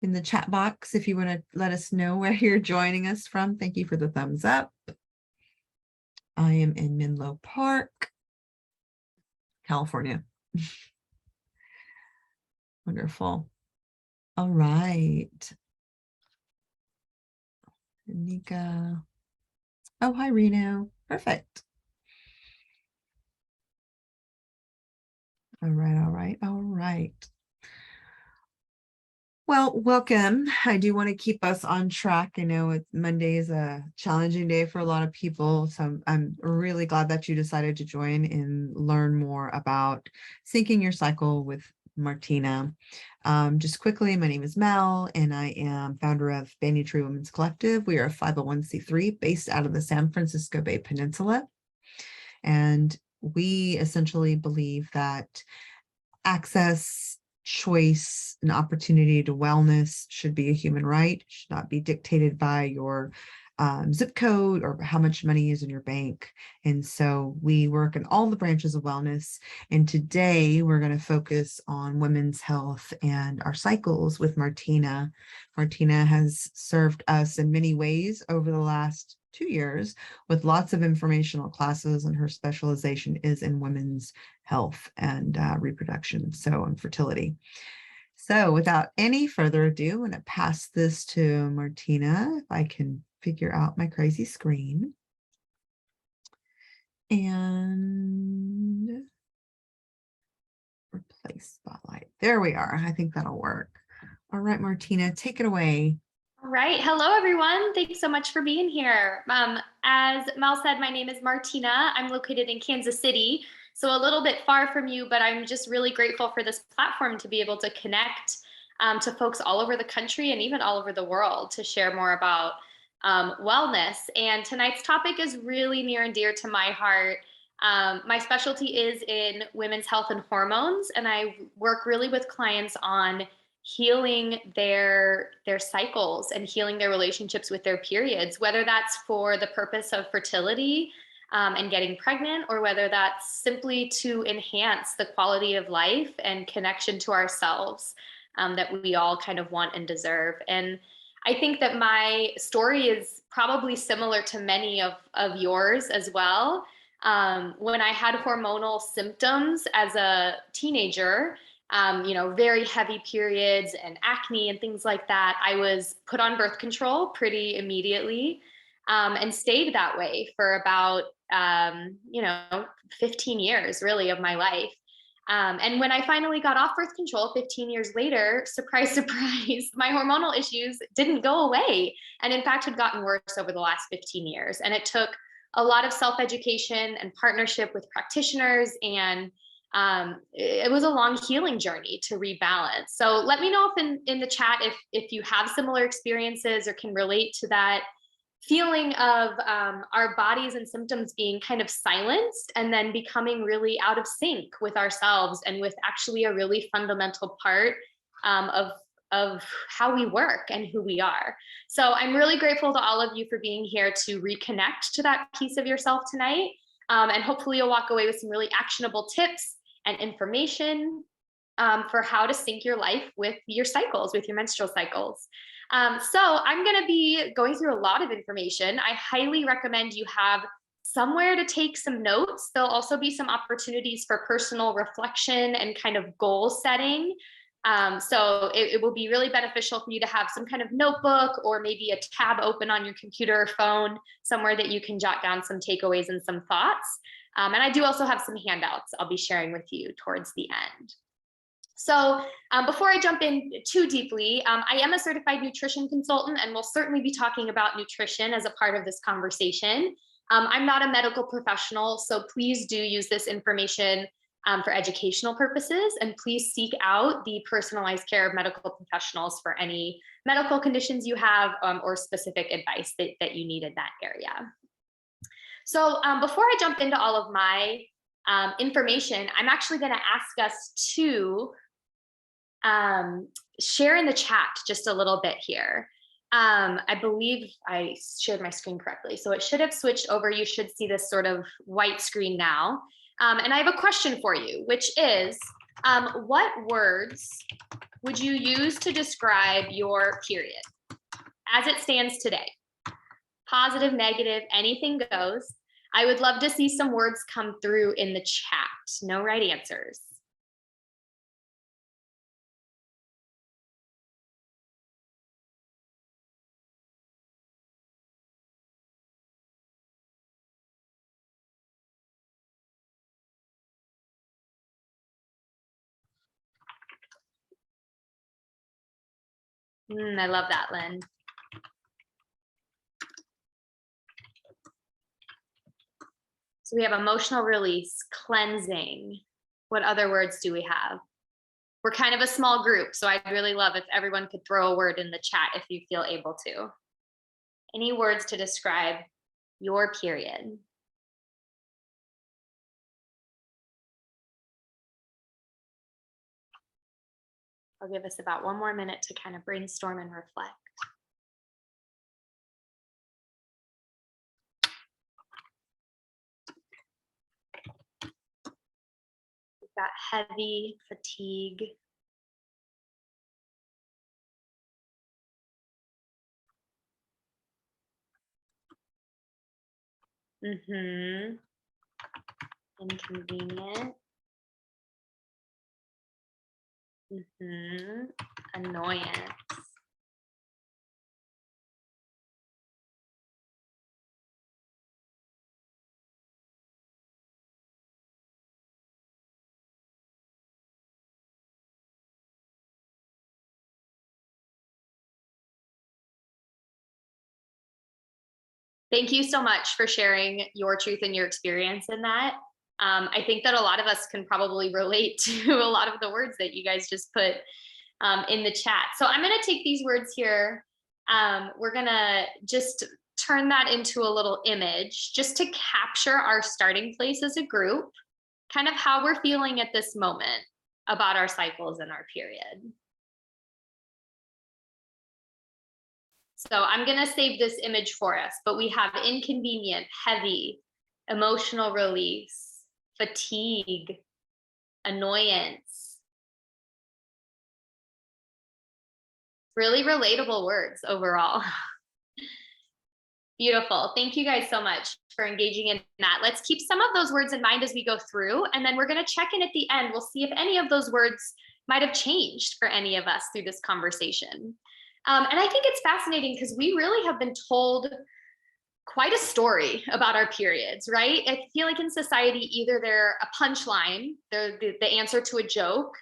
in the chat box if you want to let us know where you're joining us from. Thank you for the thumbs up. I am in Menlo Park, California. Wonderful. All right. Nika. Oh, hi, Reno. Perfect. All right. Well, welcome. I do want to keep us on track. I know Monday is a challenging day for a lot of people, so I'm really glad that you decided to join and learn more about syncing your cycle with Martina. Just quickly, my name is Mel, and I am founder of Banyan Women's Collective. We are a 501c3 based out of the San Francisco Bay Peninsula, and we essentially believe that access, choice, and opportunity to wellness should be a human right. It should not be dictated by your zip code or how much money is in your bank. And so we work in all the branches of wellness. And today we're going to focus on women's health and our cycles with Martina. Martina has served us in many ways over the last 2 years with lots of informational classes, and her specialization is in women's health and reproduction, and fertility. So without any further ado, I'm going to pass this to Martina, if I can figure out my crazy screen. And replace spotlight. There we are. I think that'll work. All right, Martina, take it away. All right. Hello, everyone. Thanks so much for being here. As Mel said, my name is Martina. I'm located in Kansas City, so a little bit far from you, but I'm just really grateful for this platform to be able to connect to folks all over the country and even all over the world to share more about wellness. And tonight's topic is really near and dear to my heart. My specialty is in women's health and hormones, and I work really with clients on healing their cycles and healing their relationships with their periods, whether that's for the purpose of fertility and getting pregnant, or whether that's simply to enhance the quality of life and connection to ourselves that we all kind of want and deserve. And I think that my story is probably similar to many of yours as well. When I had hormonal symptoms as a teenager, very heavy periods and acne and things like that, I was put on birth control pretty immediately and stayed that way for about, 15 years really of my life. And when I finally got off birth control 15 years later, surprise, surprise, my hormonal issues didn't go away. And in fact, had gotten worse over the last 15 years. And it took a lot of self-education and partnership with practitioners, and it was a long healing journey to rebalance. So let me know if in the chat if you have similar experiences or can relate to that feeling of our bodies and symptoms being kind of silenced and then becoming really out of sync with ourselves and with actually a really fundamental part of how we work and who we are. So I'm really grateful to all of you for being here to reconnect to that piece of yourself tonight. And hopefully you'll walk away with some really actionable tips and information for how to sync your life with your cycles, with your menstrual cycles. So I'm going to be going through a lot of information. I highly recommend you have somewhere to take some notes. There'll also be some opportunities for personal reflection and kind of goal setting. So it will be really beneficial for you to have some kind of notebook or maybe a tab open on your computer or phone, somewhere that you can jot down some takeaways and some thoughts. And I do also have some handouts I'll be sharing with you towards the end. So before I jump in too deeply, I am a certified nutrition consultant, and we'll certainly be talking about nutrition as a part of this conversation. I'm not a medical professional, so please do use this information for educational purposes, and please seek out the personalized care of medical professionals for any medical conditions you have or specific advice that you need in that area. So before I jump into all of my information, I'm actually going to ask us to share in the chat just a little bit here. I believe I shared my screen correctly, so it should have switched over. You should see this sort of white screen now. And I have a question for you, which is, What words would you use to describe your period as it stands today? Positive, negative, anything goes. I would love to see some words come through in the chat. No right answers. I love that, Lynn. So we have emotional release, cleansing. What other words do we have? We're kind of a small group, so I'd really love if everyone could throw a word in the chat if you feel able to. Any words to describe your period? I'll give us about one more minute to kind of brainstorm and reflect. We've got heavy, fatigue. Inconvenient. Annoyance. Thank you so much for sharing your truth and your experience in that. I think that a lot of us can probably relate to a lot of the words that you guys just put in the chat. So I'm going to take these words here. We're going to just turn that into a little image just to capture our starting place as a group, kind of how we're feeling at this moment about our cycles and our period. So I'm going to save this image for us, but we have inconvenient, heavy, emotional release, fatigue, annoyance. Really relatable words overall. Beautiful. Thank you guys so much for engaging in that. Let's keep some of those words in mind as we go through, and then we're going to check in at the end. We'll see if any of those words might have changed for any of us through this conversation. And I think it's fascinating because we really have been told quite a story about our periods, right? I feel like in society, either they're a punchline, they're the answer to a joke,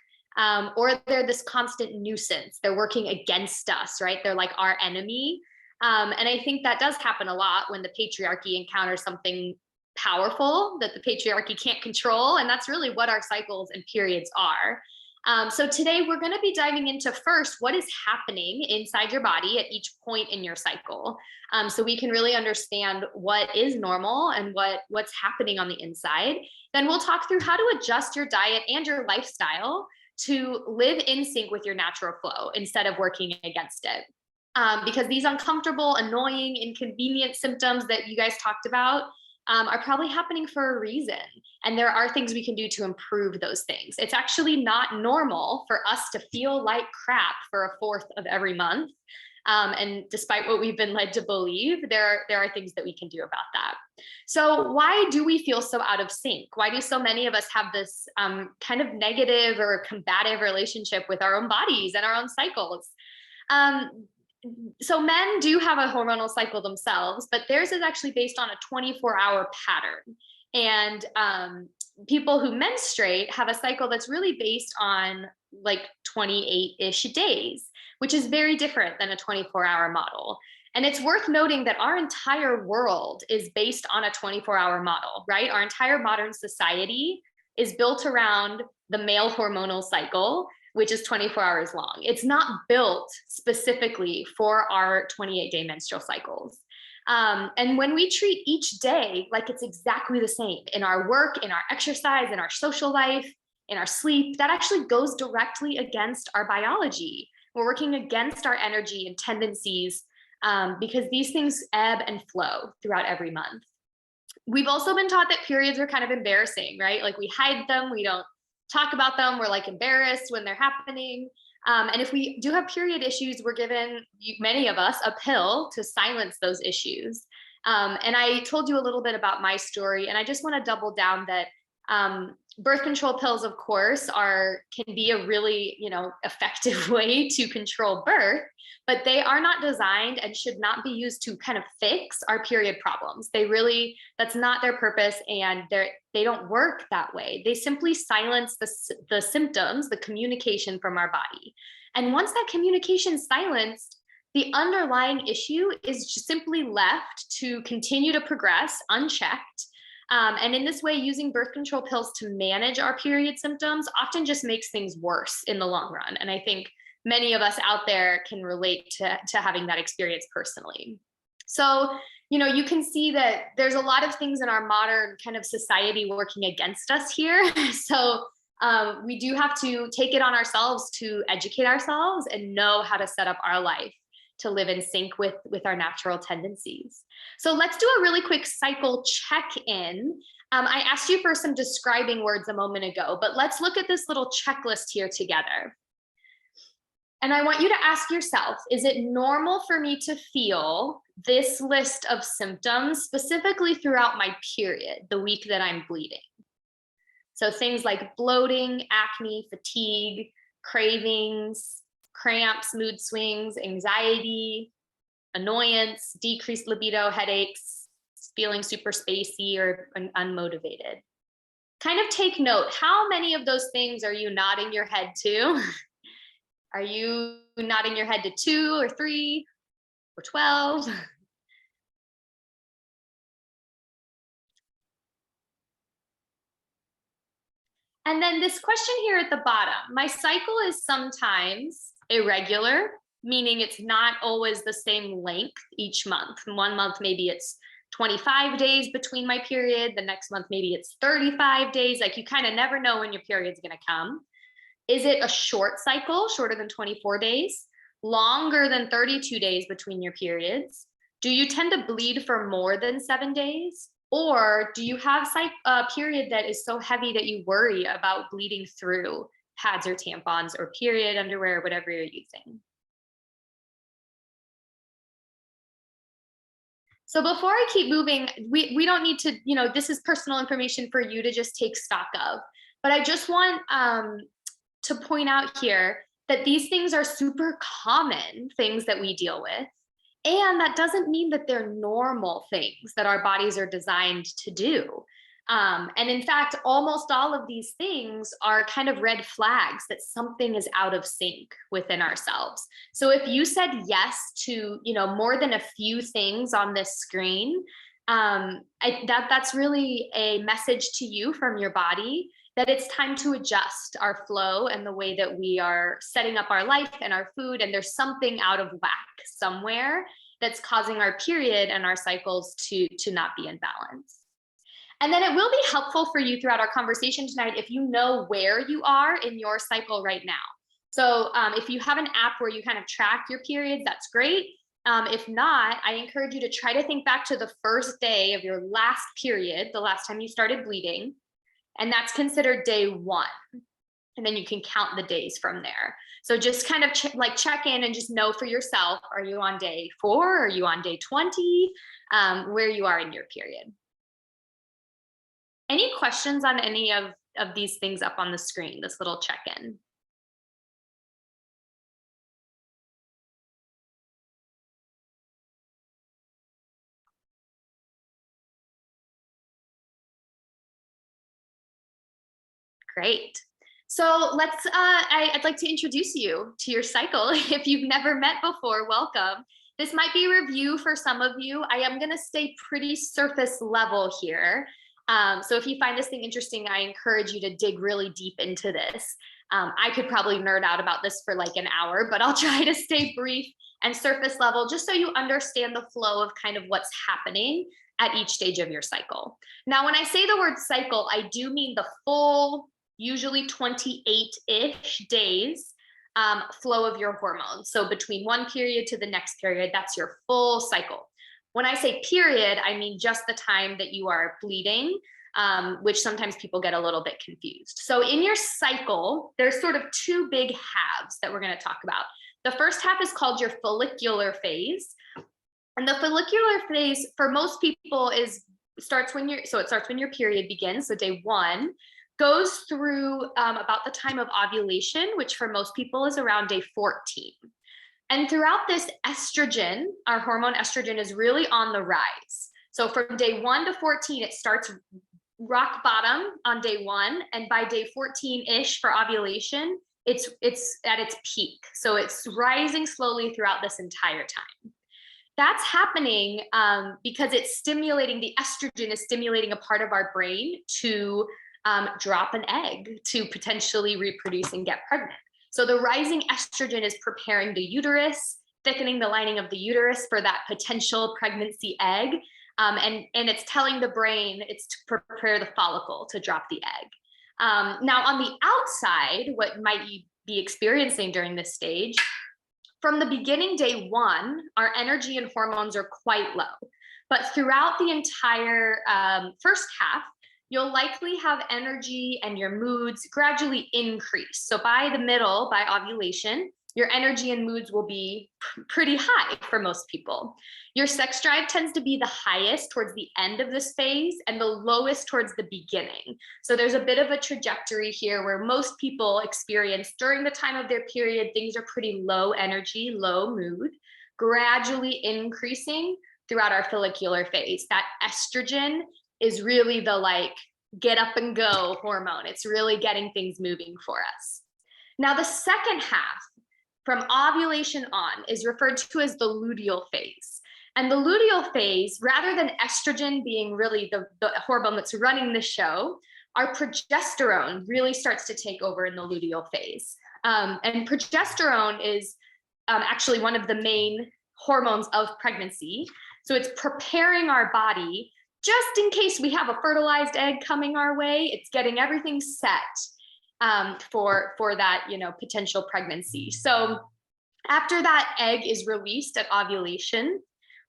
or they're this constant nuisance. They're working against us, right? They're like our enemy. And I think that does happen a lot when the patriarchy encounters something powerful that the patriarchy can't control. And that's really what our cycles and periods are. So today we're going to be diving into first what is happening inside your body at each point in your cycle, so we can really understand what is normal and what's happening on the inside. Then we'll talk through how to adjust your diet and your lifestyle to live in sync with your natural flow instead of working against it. Because these uncomfortable, annoying, inconvenient symptoms that you guys talked about are probably happening for a reason. And there are things we can do to improve those things. It's actually not normal for us to feel like crap for a fourth of every month. And despite what we've been led to believe, there are things that we can do about that. So why do we feel so out of sync? Why do so many of us have this kind of negative or combative relationship with our own bodies and our own cycles? So men do have a hormonal cycle themselves, but theirs is actually based on a 24-hour pattern. And people who menstruate have a cycle that's really based on like 28-ish days, which is very different than a 24-hour model. And it's worth noting that our entire world is based on a 24-hour model, right? Our entire modern society is built around the male hormonal cycle, which is 24 hours long. It's not built specifically for our 28-day menstrual cycles. And when we treat each day like it's exactly the same in our work, in our exercise, in our social life, in our sleep, that actually goes directly against our biology. We're working against our energy and tendencies because these things ebb and flow throughout every month. We've also been taught that periods are kind of embarrassing, right? Like we hide them, we don't talk about them. We're like embarrassed when they're happening. And if we do have period issues, we're given, many of us, a pill to silence those issues. And I told you a little bit about my story, and I just want to double down that birth control pills, of course, can be a really, effective way to control birth, but they are not designed and should not be used to kind of fix our period problems. That's not their purpose, and they don't work that way. They simply silence the symptoms, the communication from our body. And once that communication is silenced, the underlying issue is just simply left to continue to progress unchecked. And in this way, using birth control pills to manage our period symptoms often just makes things worse in the long run. And I think many of us out there can relate to having that experience personally. So, you can see that there's a lot of things in our modern kind of society working against us here. So we do have to take it on ourselves to educate ourselves and know how to set up our life to live in sync with our natural tendencies. So let's do a really quick cycle check-in. I asked you for some describing words a moment ago, but let's look at this little checklist here together. And I want you to ask yourself, is it normal for me to feel this list of symptoms specifically throughout my period, the week that I'm bleeding? So things like bloating, acne, fatigue, cravings, cramps, mood swings, anxiety, annoyance, decreased libido, headaches, feeling super spacey or unmotivated. Kind of take note, how many of those things are you nodding your head to? Are you nodding your head to 2 or 3 or 12? And then this question here at the bottom, my cycle is sometimes irregular, meaning it's not always the same length each month. One month, maybe it's 25 days between my period. The next month, maybe it's 35 days. Like, you kind of never know when your period's going to come. Is it a short cycle, shorter than 24 days, longer than 32 days between your periods? Do you tend to bleed for more than 7 days? Or do you have a period that is so heavy that you worry about bleeding through pads or tampons or period underwear or whatever you're using? So before I keep moving, we don't need to, this is personal information for you to just take stock of. But I just want to point out here that these things are super common things that we deal with. And that doesn't mean that they're normal things that our bodies are designed to do. And in fact, almost all of these things are kind of red flags that something is out of sync within ourselves. So if you said yes to, more than a few things on this screen, that's really a message to you from your body that it's time to adjust our flow and the way that we are setting up our life and our food. And there's something out of whack somewhere that's causing our period and our cycles to not be in balance. And then it will be helpful for you throughout our conversation tonight if you know where you are in your cycle right now. So if you have an app where you kind of track your periods, that's great. If not, I encourage you to try to think back to the first day of your last period, the last time you started bleeding, and that's considered day 1. And then you can count the days from there. So just kind of check in and just know for yourself, are you on day 4? Are you on day 20? Where you are in your period. Any questions on any of these things up on the screen, this little check-in? Great. So I'd like to introduce you to your cycle. If you've never met before, welcome. This might be a review for some of you. I am going to stay pretty surface level here. So if you find this thing interesting, I encourage you to dig really deep into this. I could probably nerd out about this for like an hour, but I'll try to stay brief and surface level just so you understand the flow of kind of what's happening at each stage of your cycle. Now, when I say the word cycle, I do mean the full, usually 28-ish days flow of your hormones. So between one period to the next period, that's your full cycle. When I say period, I mean just the time that you are bleeding. which sometimes people get a little bit confused. So in your cycle, there's sort of two big halves that we're going to talk about. The first half is called your follicular phase. And the follicular phase for most people starts when your period begins, so day 1, goes through about the time of ovulation, which for most people is around day 14. And throughout this, estrogen, our hormone estrogen, is really on the rise. So from day 1 to 14, it starts rock bottom on day 1, and by day 14-ish for ovulation, it's at its peak. So it's rising slowly throughout this entire time. That's happening because the estrogen is stimulating a part of our brain to drop an egg to potentially reproduce and get pregnant. So the rising estrogen is preparing the uterus, thickening the lining of the uterus for that potential pregnancy egg. And it's telling the brain it's to prepare the follicle to drop the egg. Now on the outside, what might you be experiencing during this stage? From the beginning, day 1, our energy and hormones are quite low. But throughout the entire first half, you'll likely have energy and your moods gradually increase. So by the middle, by ovulation, your energy and moods will be pretty high for most people. Your sex drive tends to be the highest towards the end of this phase and the lowest towards the beginning. So there's a bit of a trajectory here where most people experience during the time of their period, things are pretty low energy, low mood, gradually increasing throughout our follicular phase. That estrogen is really the get up and go hormone. It's really getting things moving for us. Now the second half, from ovulation on, is referred to as the luteal phase. And the luteal phase, rather than estrogen being really the hormone that's running the show, our progesterone really starts to take over in the luteal phase. And progesterone is actually one of the main hormones of pregnancy. So it's preparing our body just in case we have a fertilized egg coming our way. It's getting everything set for that, potential pregnancy. So after that egg is released at ovulation,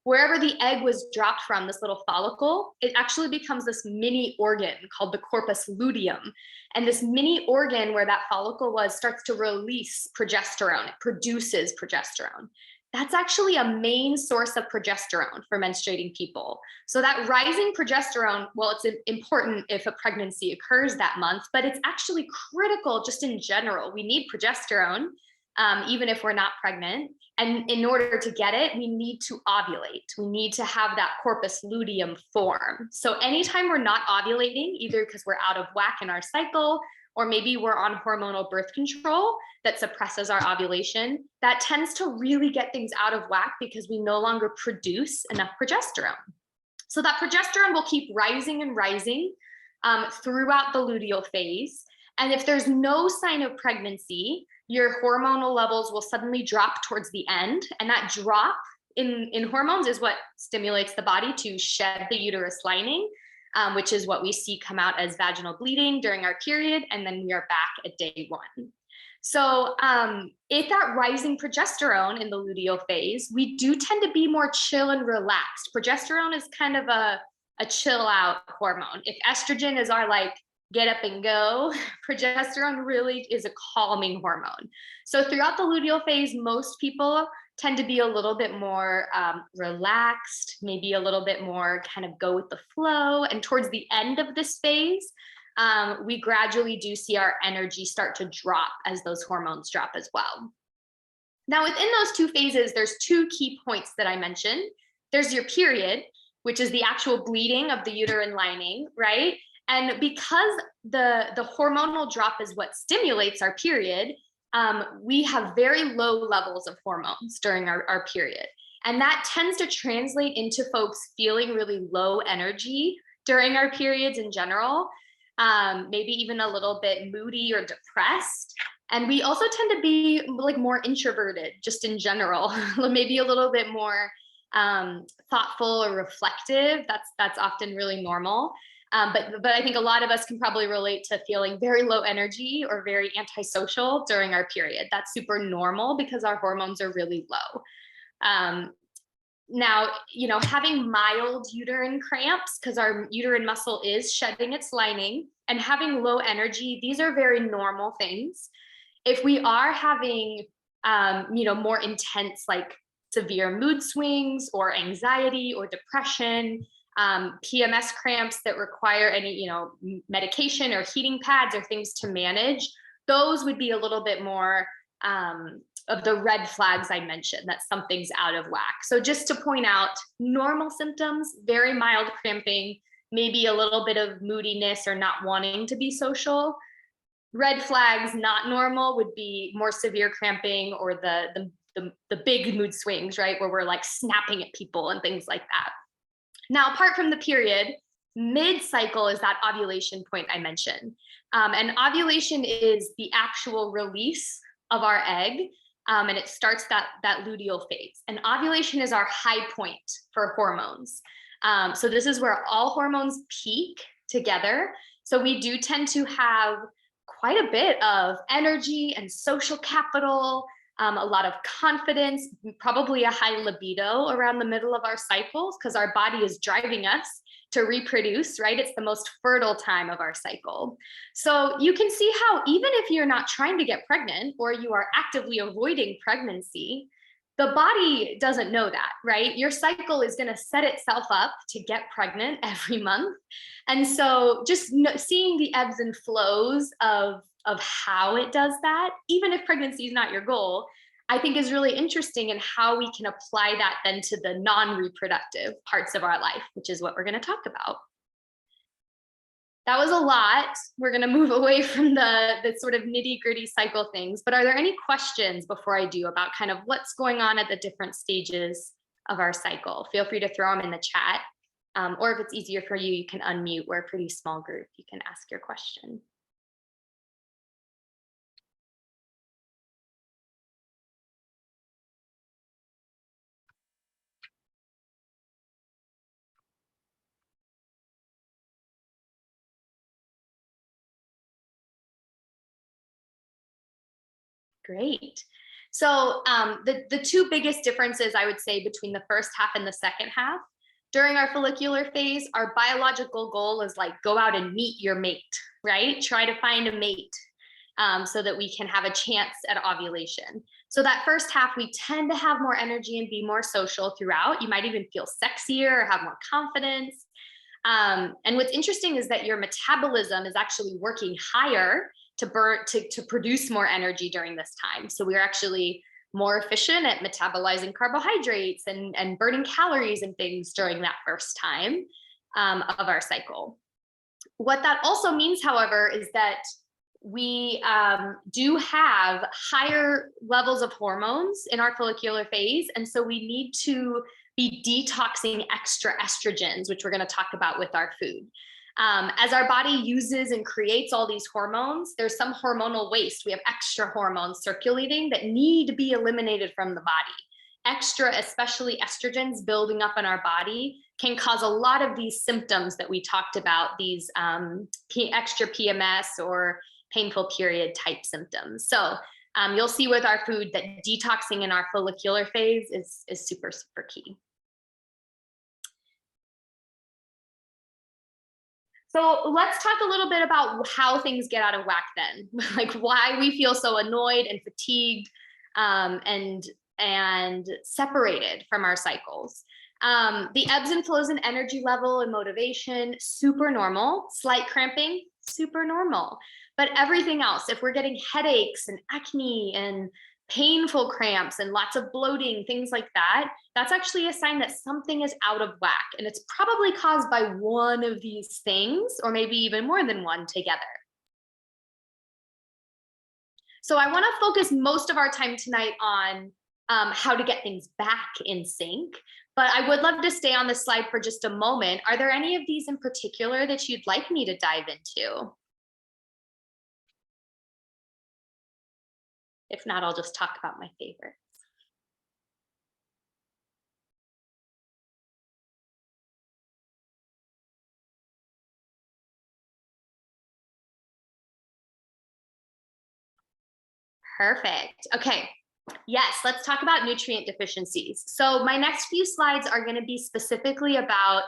wherever the egg was dropped from, this little follicle, it actually becomes this mini organ called the corpus luteum. And this mini organ where that follicle was starts to release progesterone. It produces progesterone. That's actually a main source of progesterone for menstruating people. So that rising progesterone, well, it's important if a pregnancy occurs that month, but it's actually critical just in general. We need progesterone, even if we're not pregnant. And in order to get it, we need to ovulate. We need to have that corpus luteum form. So anytime we're not ovulating, either because we're out of whack in our cycle, or maybe we're on hormonal birth control that suppresses our ovulation, that tends to really get things out of whack because we no longer produce enough progesterone. So that progesterone will keep rising and rising throughout the luteal phase. And if there's no sign of pregnancy, your hormonal levels will suddenly drop towards the end. And that drop in hormones is what stimulates the body to shed the uterus lining, which is what we see come out as vaginal bleeding during our period, and then we are back at day 1. So if that rising progesterone in the luteal phase, we do tend to be more chill and relaxed. Progesterone is kind of a chill out hormone. If estrogen is our get up and go, progesterone really is a calming hormone. So throughout the luteal phase, most people tend to be a little bit more relaxed, maybe a little bit more kind of go with the flow. And towards the end of this phase, we gradually do see our energy start to drop as those hormones drop as well. Now, within those two phases, there's two key points that I mentioned. There's your period, which is the actual bleeding of the uterine lining, right? And because the hormonal drop is what stimulates our period, we have very low levels of hormones during our period. And that tends to translate into folks feeling really low energy during our periods in general, maybe even a little bit moody or depressed. And we also tend to be more introverted just in general, maybe a little bit more thoughtful or reflective. That's often really normal. But I think a lot of us can probably relate to feeling very low energy or very antisocial during our period. That's super normal because our hormones are really low. Now, having mild uterine cramps, because our uterine muscle is shedding its lining, and having low energy, these are very normal things. If we are having, more intense, like severe mood swings or anxiety or depression, PMS cramps that require any, medication or heating pads or things to manage, those would be a little bit more of the red flags I mentioned, that something's out of whack. So just to point out, normal symptoms, very mild cramping, maybe a little bit of moodiness or not wanting to be social. Red flags, not normal, would be more severe cramping or the big mood swings, right? Where we're like snapping at people and things like that. Now, apart from the period, mid-cycle is that ovulation point I mentioned. And ovulation is the actual release of our egg. And it starts that luteal phase. And ovulation is our high point for hormones. So this is where all hormones peak together. So we do tend to have quite a bit of energy and social capital, a lot of confidence, probably a high libido around the middle of our cycles, because our body is driving us to reproduce, right? It's the most fertile time of our cycle. So you can see how even if you're not trying to get pregnant or you are actively avoiding pregnancy, the body doesn't know that, right? Your cycle is going to set itself up to get pregnant every month. And so just seeing the ebbs and flows of how it does that, even if pregnancy is not your goal, I think is really interesting, and how we can apply that then to the non-reproductive parts of our life, which is what we're going to talk about. That was a lot. We're going to move away from the sort of nitty-gritty cycle things, but are there any questions before I do about kind of what's going on at the different stages of our cycle? Feel free to throw them in the chat, or if it's easier for you, you can unmute. We're a pretty small group. You can ask your question. Great. So the two biggest differences I would say between the first half and the second half, during our follicular phase, our biological goal is like go out and meet your mate, right? Try to find a mate so that we can have a chance at ovulation. So that first half, we tend to have more energy and be more social throughout. You might even feel sexier or have more confidence. And what's interesting is that your metabolism is actually working higher to produce more energy during this time. So we're actually more efficient at metabolizing carbohydrates and burning calories and things during that first time of our cycle. What that also means, however, is that we do have higher levels of hormones in our follicular phase. And so we need to be detoxing extra estrogens, which we're going to talk about with our food. As our body uses and creates all these hormones, there's some hormonal waste. We have extra hormones circulating that need to be eliminated from the body. Extra, especially estrogens building up in our body, can cause a lot of these symptoms that we talked about, these extra PMS or painful period type symptoms. So you'll see with our food that detoxing in our follicular phase is super, super key. So let's talk a little bit about how things get out of whack then, like why we feel so annoyed and fatigued and separated from our cycles. The ebbs and flows in energy level and motivation, super normal. Slight cramping, super normal. But everything else, if we're getting headaches and acne and painful cramps and lots of bloating, things like that, that's actually a sign that something is out of whack. And it's probably caused by one of these things, or maybe even more than one together. So I want to focus most of our time tonight on how to get things back in sync. But I would love to stay on this slide for just a moment. Are there any of these in particular that you'd like me to dive into? If not, I'll just talk about my favorites. Perfect. Okay, Yes, let's talk about nutrient deficiencies. So my next few slides are going to be specifically about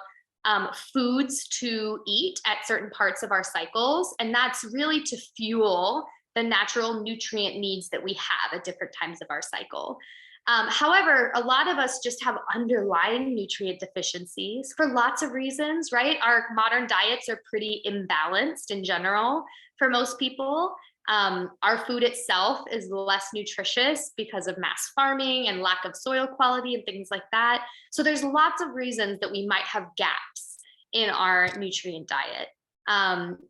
foods to eat at certain parts of our cycles, and that's really to fuel the natural nutrient needs that we have at different times of our cycle. However, a lot of us just have underlying nutrient deficiencies for lots of reasons, right? Our modern diets are pretty imbalanced in general for most people. Our food itself is less nutritious because of mass farming and lack of soil quality and things like that. So there's lots of reasons that we might have gaps in our nutrient diet.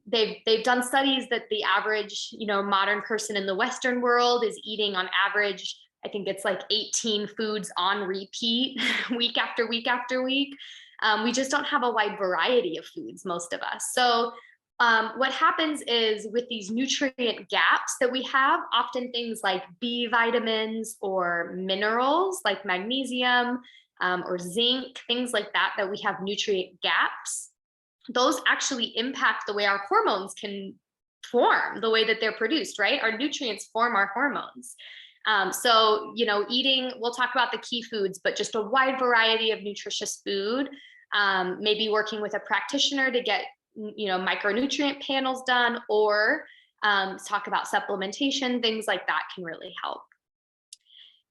They've done studies that the average, modern person in the Western world is eating on average, I think it's like 18 foods on repeat week after week after week. We just don't have a wide variety of foods, most of us. So what happens is with these nutrient gaps that we have, often things like B vitamins or minerals like magnesium or zinc, things like that, that we have nutrient gaps, those actually impact the way our hormones can form, the way that they're produced, right? Our nutrients form our hormones. So, eating, we'll talk about the key foods, but just a wide variety of nutritious food, maybe working with a practitioner to get micronutrient panels done, or talk about supplementation, things like that can really help.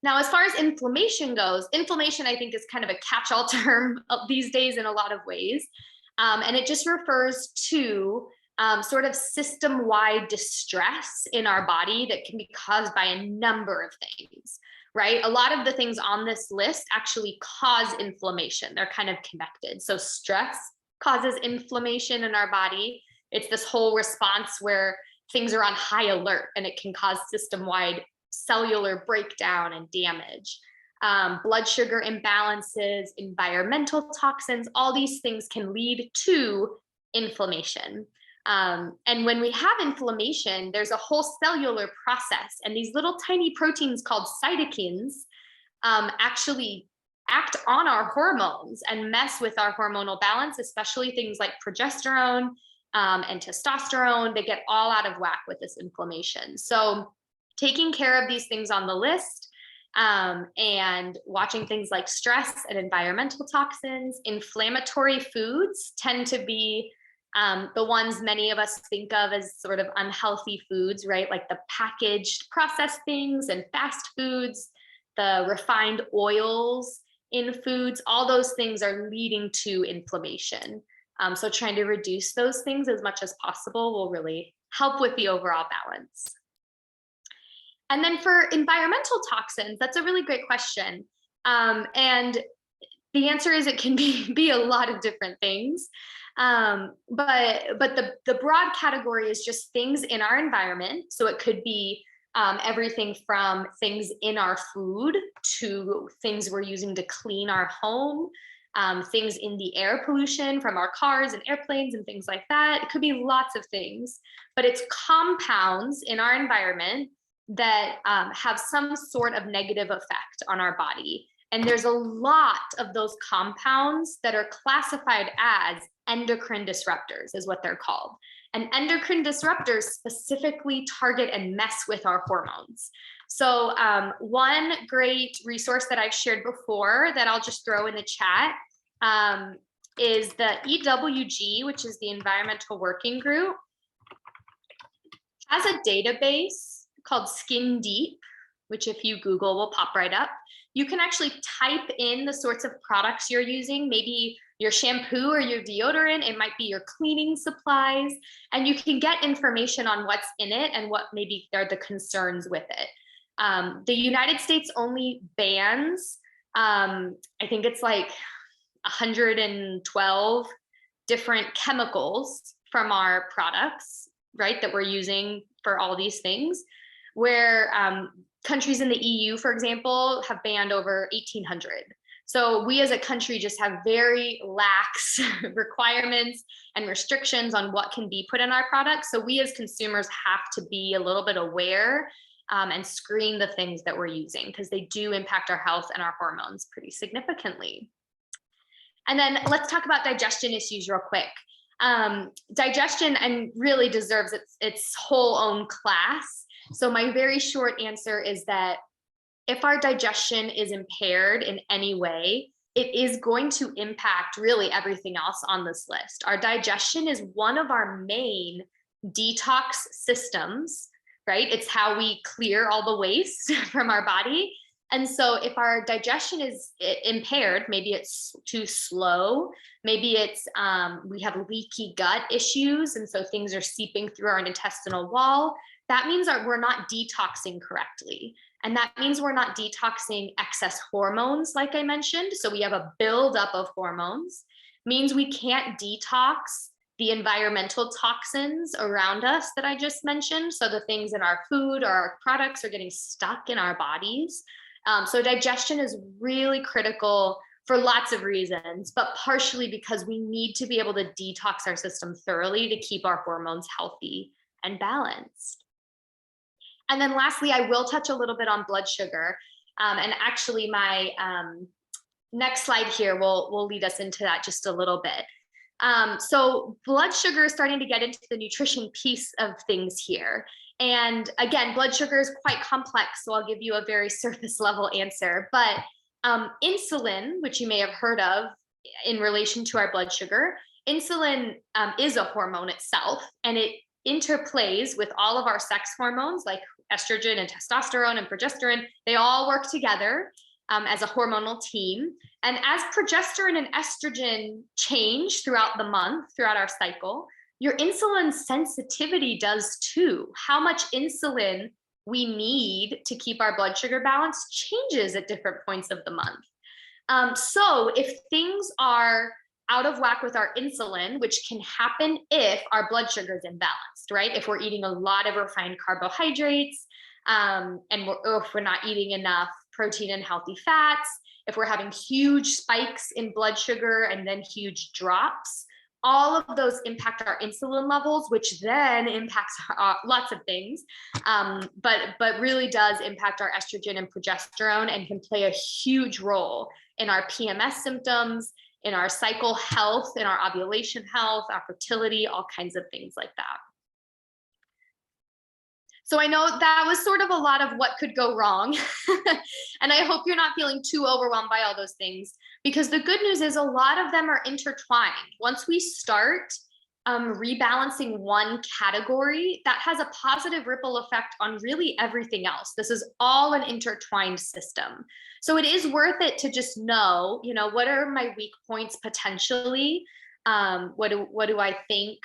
Now, as far as inflammation goes, inflammation, I think, is kind of a catch-all term these days in a lot of ways. And it just refers to sort of system-wide distress in our body that can be caused by a number of things, right? A lot of the things on this list actually cause inflammation. They're kind of connected. So stress causes inflammation in our body. It's this whole response where things are on high alert, and it can cause system-wide cellular breakdown and damage. Blood sugar imbalances, environmental toxins, all these things can lead to inflammation. And when we have inflammation, there's a whole cellular process, and these little tiny proteins called cytokines actually act on our hormones and mess with our hormonal balance, especially things like progesterone and testosterone. They get all out of whack with this inflammation. So taking care of these things on the list and watching things like stress and environmental toxins. Inflammatory foods tend to be the ones many of us think of as sort of unhealthy foods, right? Like the packaged processed things and fast foods, the refined oils in foods, all those things are leading to inflammation. So trying to reduce those things as much as possible will really help with the overall balance. And then for environmental toxins, that's a really great question. And the answer is it can be a lot of different things. But the broad category is just things in our environment. So it could be everything from things in our food to things we're using to clean our home, things in the air pollution from our cars and airplanes and things like that. It could be lots of things, but it's compounds in our environment that have some sort of negative effect on our body. And there's a lot of those compounds that are classified as endocrine disruptors, is what they're called. And endocrine disruptors specifically target and mess with our hormones. So one great resource that I've shared before that I'll just throw in the chat is the EWG, which is the Environmental Working Group, has a database called Skin Deep, which if you Google will pop right up. You can actually type in the sorts of products you're using, maybe your shampoo or your deodorant, it might be your cleaning supplies, and you can get information on what's in it and what maybe are the concerns with it. The United States only bans, I think it's like 112 different chemicals from our products, right, that we're using for all these things, where countries in the EU, for example, have banned over 1,800. So we as a country just have very lax requirements and restrictions on what can be put in our products. So we as consumers have to be a little bit aware and screen the things that we're using, because they do impact our health and our hormones pretty significantly. And then let's talk about digestion issues real quick. Digestion and really deserves its whole own class. So my very short answer is that if our digestion is impaired in any way, it is going to impact really everything else on this list. Our digestion is one of our main detox systems, right? It's how we clear all the waste from our body. And so if our digestion is impaired, maybe it's too slow, maybe it's we have leaky gut issues, and so things are seeping through our intestinal wall, that means we're not detoxing correctly. And that means we're not detoxing excess hormones, like I mentioned. So we have a buildup of hormones, means we can't detox the environmental toxins around us that I just mentioned. So the things in our food or our products are getting stuck in our bodies. So digestion is really critical for lots of reasons, but partially because we need to be able to detox our system thoroughly to keep our hormones healthy and balanced. And then lastly, I will touch a little bit on blood sugar. And actually my next slide here will lead us into that just a little bit. So blood sugar is starting to get into the nutrition piece of things here. And again, blood sugar is quite complex, so I'll give you a very surface level answer. But insulin, which you may have heard of in relation to our blood sugar, insulin is a hormone itself, and it interplays with all of our sex hormones like estrogen and testosterone and progesterone. They all work together as a hormonal team. And as progesterone and estrogen change throughout the month, throughout our cycle, your insulin sensitivity does too. How much insulin we need to keep our blood sugar balanced changes at different points of the month. So if things are out of whack with our insulin, which can happen if our blood sugar is imbalanced, right? If we're eating a lot of refined carbohydrates, and if we're not eating enough protein and healthy fats, if we're having huge spikes in blood sugar and then huge drops, all of those impact our insulin levels, which then impacts lots of things, but really does impact our estrogen and progesterone and can play a huge role in our PMS symptoms, in our cycle health, in our ovulation health, our fertility, all kinds of things like that. So I know that was sort of a lot of what could go wrong. And I hope you're not feeling too overwhelmed by all those things, because the good news is a lot of them are intertwined. Once we start rebalancing one category, that has a positive ripple effect on really everything else. This is all an intertwined system. So it is worth it to just know, what are my weak points potentially? What do I think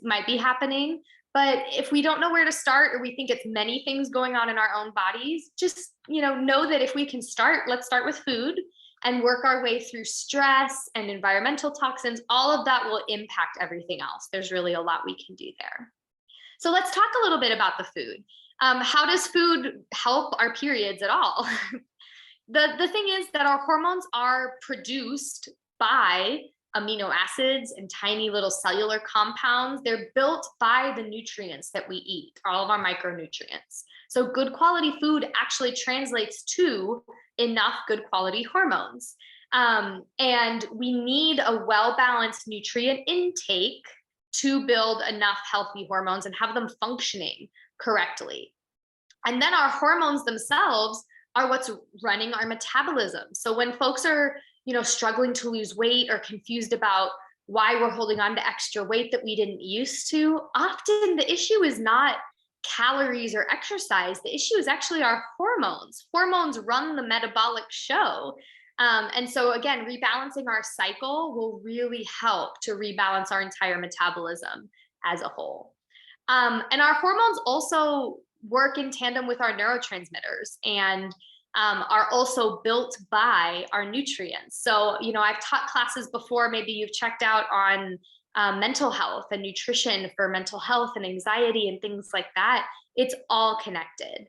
might be happening? But if we don't know where to start, or we think it's many things going on in our own bodies, just know that if we can let's start with food and work our way through stress and environmental toxins. All of that will impact everything else. There's really a lot we can do there. So let's talk a little bit about the food. How does food help our periods at all? The thing is that our hormones are produced by amino acids and tiny little cellular compounds. They're built by the nutrients that we eat, all of our micronutrients. So good quality food actually translates to enough good quality hormones. And we need a well-balanced nutrient intake to build enough healthy hormones and have them functioning correctly. And then our hormones themselves are what's running our metabolism. So when folks are struggling to lose weight or confused about why we're holding on to extra weight that we didn't used to, often the issue is not calories or exercise. The issue is actually our hormones. Hormones run the metabolic show. And so again, rebalancing our cycle will really help to rebalance our entire metabolism as a whole. And our hormones also work in tandem with our neurotransmitters and are also built by our nutrients. So, I've taught classes before, maybe you've checked out on mental health and nutrition for mental health and anxiety and things like that. It's all connected.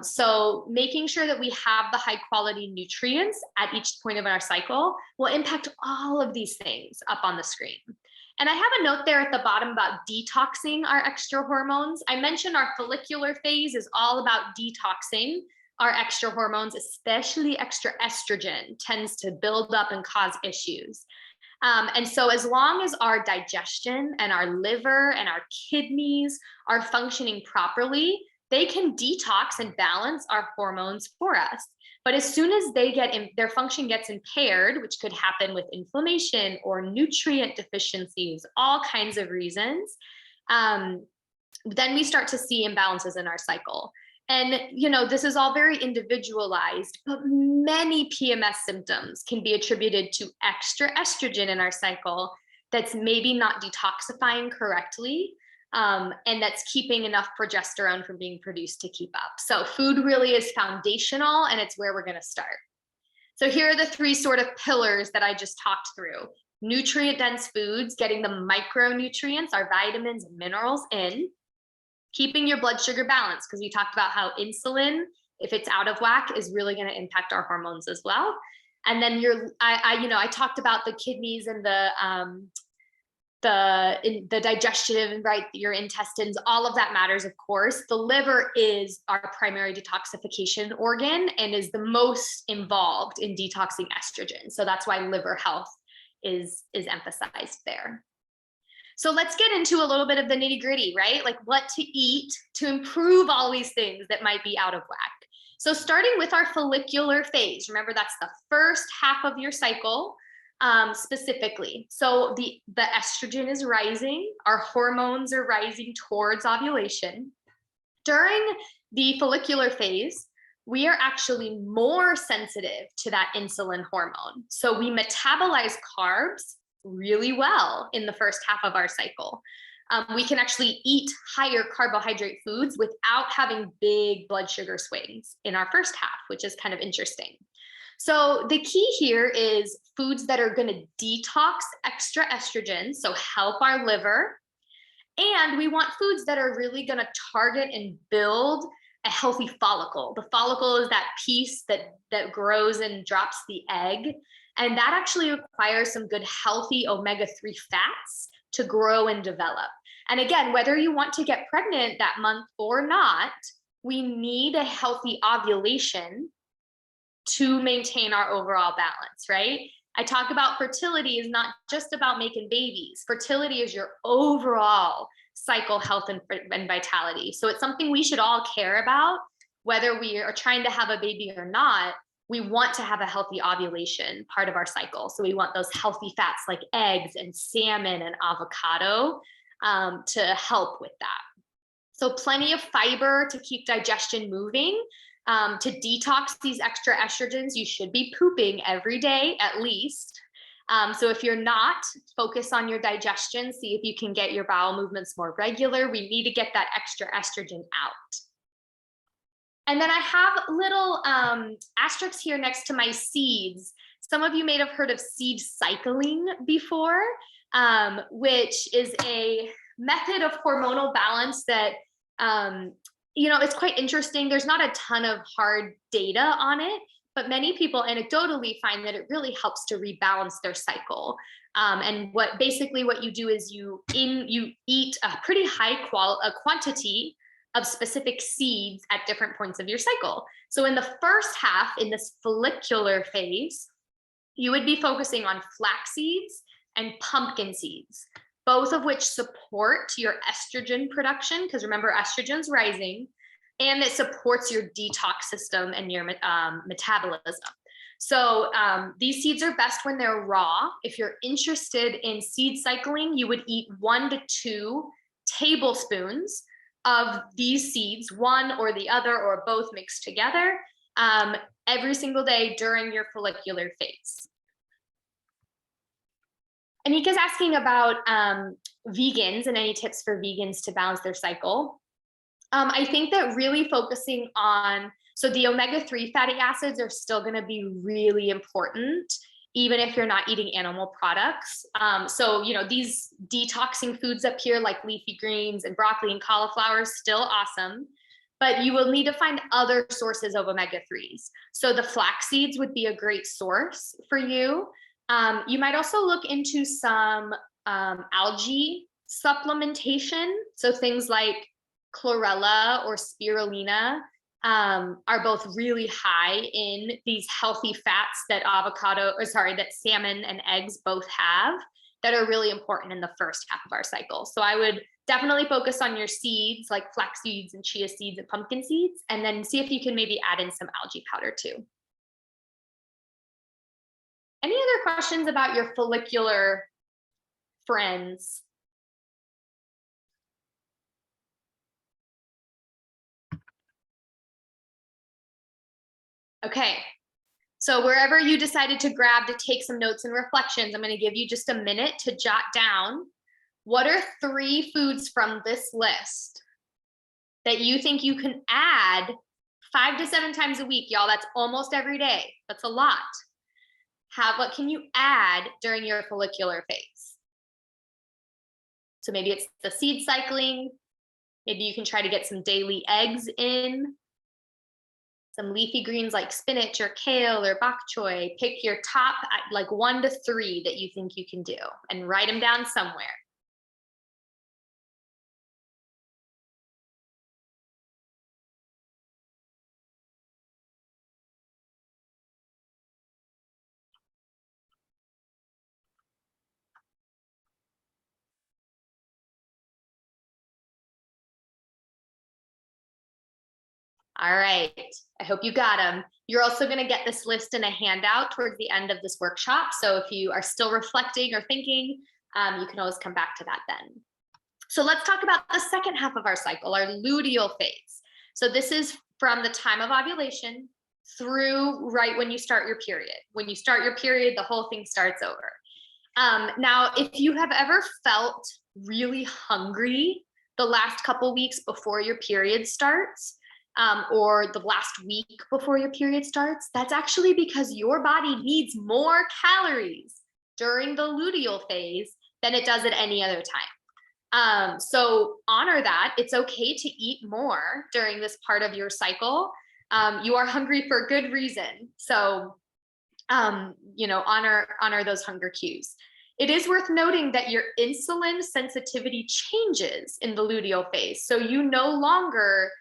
So making sure that we have the high quality nutrients at each point of our cycle will impact all of these things up on the screen. And I have a note there at the bottom about detoxing our extra hormones. I mentioned our follicular phase is all about detoxing our extra hormones, especially extra estrogen tends to build up and cause issues. And so as long as our digestion and our liver and our kidneys are functioning properly, they can detox and balance our hormones for us. But as soon as their function gets impaired, which could happen with inflammation or nutrient deficiencies, all kinds of reasons, then we start to see imbalances in our cycle. And, this is all very individualized, but many PMS symptoms can be attributed to extra estrogen in our cycle that's maybe not detoxifying correctly, and that's keeping enough progesterone from being produced to keep up. So food really is foundational, and it's where we're going to start. So here are the three sort of pillars that I just talked through. Nutrient-dense foods, getting the micronutrients, our vitamins and minerals in. Keeping your blood sugar balanced, because we talked about how insulin, if it's out of whack, is really going to impact our hormones as well. And then I talked about the kidneys and the digestion, right? Your intestines, all of that matters, of course. The liver is our primary detoxification organ and is the most involved in detoxing estrogen. So that's why liver health is emphasized there. So let's get into a little bit of the nitty gritty, right? Like what to eat to improve all these things that might be out of whack. So starting with our follicular phase, remember that's the first half of your cycle, specifically. So the estrogen is rising, our hormones are rising towards ovulation. During the follicular phase, we are actually more sensitive to that insulin hormone. So we metabolize carbs really well in the first half of our cycle. We can actually eat higher carbohydrate foods without having big blood sugar swings in our first half, which is kind of interesting. So the key here is foods that are going to detox extra estrogen, so help our liver. And we want foods that are really going to target and build a healthy follicle. The follicle is that piece that grows and drops the egg. And that actually requires some good healthy omega-3 fats to grow and develop. And again, whether you want to get pregnant that month or not, we need a healthy ovulation to maintain our overall balance, right? I talk about fertility is not just about making babies. Fertility is your overall cycle health and vitality. So it's something we should all care about, whether we are trying to have a baby or not. We want to have a healthy ovulation part of our cycle. So we want those healthy fats like eggs and salmon and avocado to help with that. So plenty of fiber to keep digestion moving. To detox these extra estrogens, you should be pooping every day at least. So if you're not, focus on your digestion, see if you can get your bowel movements more regular. We need to get that extra estrogen out. And then I have little asterisks here next to my seeds. Some of you may have heard of seed cycling before, which is a method of hormonal balance that, it's quite interesting. There's not a ton of hard data on it, but many people anecdotally find that it really helps to rebalance their cycle. And what you do is you eat a pretty high quantity of specific seeds at different points of your cycle. So in the first half, in this follicular phase, you would be focusing on flax seeds and pumpkin seeds, both of which support your estrogen production, because remember, estrogen's rising, and it supports your detox system and your metabolism. So these seeds are best when they're raw. If you're interested in seed cycling, you would eat 1 to 2 tablespoons of these seeds, one or the other or both mixed together, every single day during your follicular phase. Anika's asking about vegans and any tips for vegans to balance their cycle. I think that really focusing on, so the omega-3 fatty acids are still going to be really important, even if you're not eating animal products. So, these detoxing foods up here like leafy greens and broccoli and cauliflower is still awesome, but you will need to find other sources of omega-3s. So the flax seeds would be a great source for you. You might also look into some algae supplementation. So things like chlorella or spirulina are both really high in these healthy fats that that salmon and eggs both have, that are really important in the first half of our cycle. So I would Definitely focus on your seeds like flax seeds and chia seeds and pumpkin seeds, and then see if you can maybe add in some algae powder too. Any other questions about your follicular friends? Okay, so wherever you decided to grab to take some notes and reflections, I'm going to give you just a minute to jot down what are 3 foods from this list that you think you can add 5 to 7 times a week, y'all. That's almost every day. That's a lot. What can you add during your follicular phase? So maybe it's the seed cycling. Maybe you can try to get some daily eggs in. Some leafy greens like spinach or kale or bok choy. Pick your top like 1 to 3 that you think you can do and write them down somewhere. All right, I hope you got them. You're also going to get this list in a handout towards the end of this workshop. So if you are still reflecting or thinking, you can always come back to that then. So let's talk about the second half of our cycle, our luteal phase. So this is from the time of ovulation through right when you start your period. When you start your period, the whole thing starts over. Now, if you have ever felt really hungry the last couple weeks before your period starts, or the last week before your period starts, that's actually because your body needs more calories during the luteal phase than it does at any other time. So honor that. It's okay to eat more during this part of your cycle. You are hungry for good reason. So, honor those hunger cues. It is worth noting that your insulin sensitivity changes in the luteal phase. So you no longer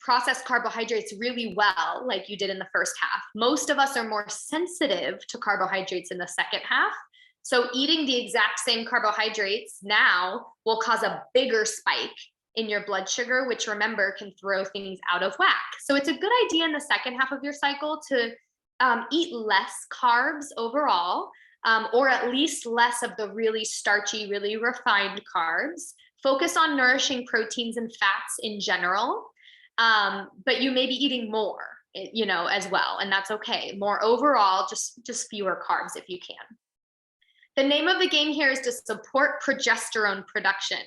process carbohydrates really well like you did in the first half. Most of us are more sensitive to carbohydrates in the second half. So eating the exact same carbohydrates now will cause a bigger spike in your blood sugar, which remember can throw things out of whack. So it's a good idea in the second half of your cycle to eat less carbs overall, or at least less of the really starchy, really refined carbs. Focus on nourishing proteins and fats in general. But you may be eating more, as well, and that's okay. More overall, just fewer carbs if you can. The name of the game here is to support progesterone production.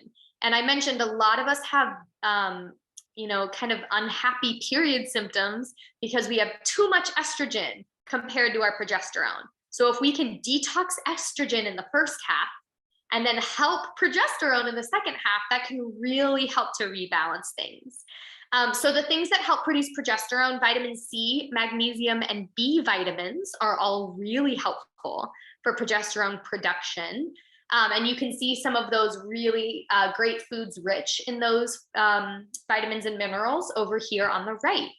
And I mentioned a lot of us have, kind of unhappy period symptoms because we have too much estrogen compared to our progesterone. So if we can detox estrogen in the first half and then help progesterone in the second half, that can really help to rebalance things. So the things that help produce progesterone, vitamin C, magnesium, and B vitamins are all really helpful for progesterone production. And you can see some of those really great foods rich in those vitamins and minerals over here on the right.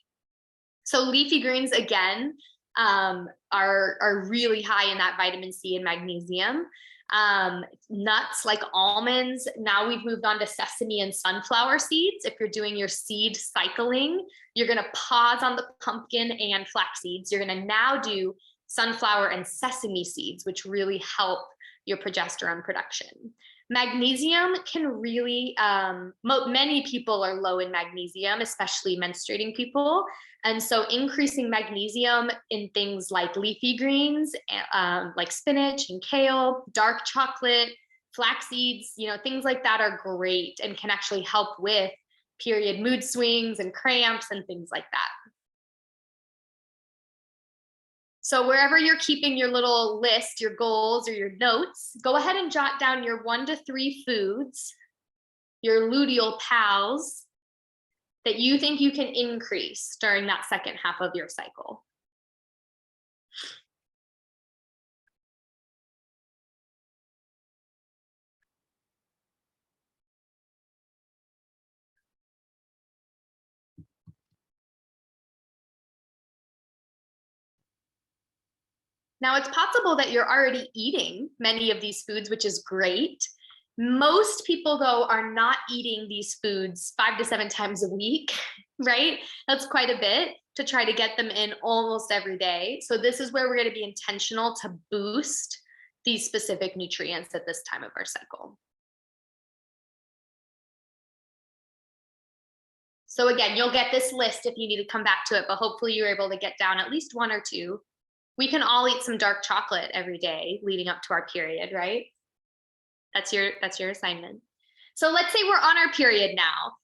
So leafy greens, again, are really high in that vitamin C and magnesium. Nuts like almonds. Now we've moved on to sesame and sunflower seeds. If you're doing your seed cycling, you're going to pause on the pumpkin and flax seeds. You're going to now do sunflower and sesame seeds, which really help your progesterone production. Magnesium can really, many people are low in magnesium, especially menstruating people. And so increasing magnesium in things like leafy greens, like spinach and kale, dark chocolate, flax seeds, things like that are great and can actually help with period mood swings and cramps and things like that. So wherever you're keeping your little list, your goals or your notes, go ahead and jot down your 1 to 3 foods, your luteal pals, that you think you can increase during that second half of your cycle. Now, it's possible that you're already eating many of these foods, which is great. Most people, though, are not eating these foods 5 to 7 times a week, right? That's quite a bit to try to get them in almost every day. So this is where we're going to be intentional to boost these specific nutrients at this time of our cycle. So again, you'll get this list if you need to come back to it, but hopefully you're able to get down at least 1 or 2. We can all eat some dark chocolate every day leading up to our period, right? That's your assignment. So let's say we're on our period now.